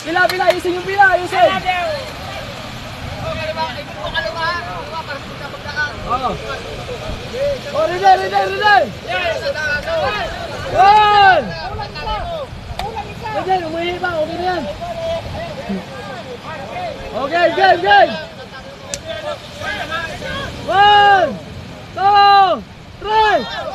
Pila, ayusin yung pila, ayusin. Oh, Ridel. Yun! Ridel, umuhi pa, okay na yan. Okay, game. 1, 2, 3.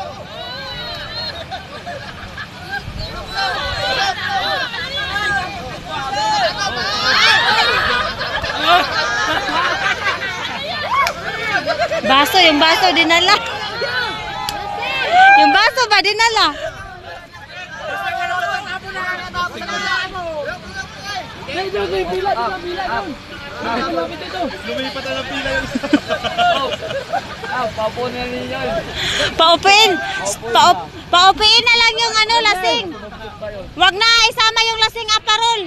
Yung baso dinala. Yung baso ba dinala? Pila. Lumipat na ng pila yung Papunin niyo yun. Paupiin na lang yung lasing. Wag na isama yung lasing aparol.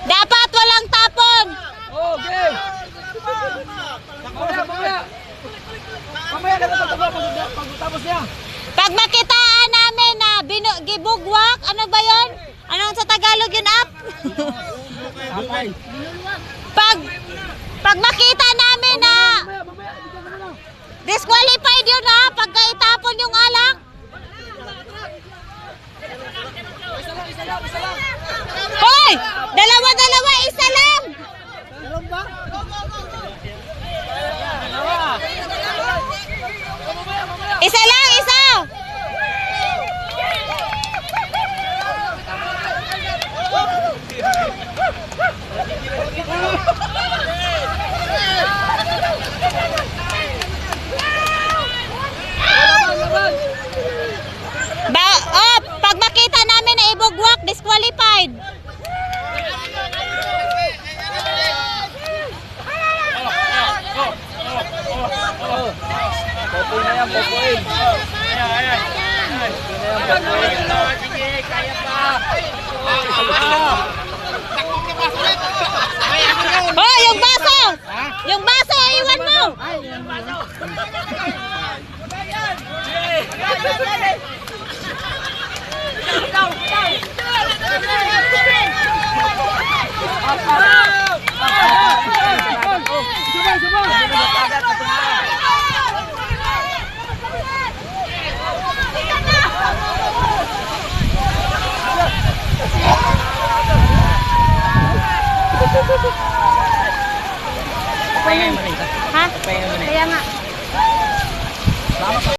Dapat walang tapon. Okay. Mamaya ka pagtapos niya. Pag makitaan namin na gibugwak, ano ba yon? Anong sa Tagalog yun, Ap? Pag makita namin na disqualified yun, ha? Pagka itapon yung alak. Hoy! Dalawa, isa lang! Isa lang, isa! Pag makita namin na ibugwak, disqualified. Popoy na yan, popoy. Sige, kaya pa. Oh, yung baso! Yung baso, iwan mo! Ha? Kaya nga.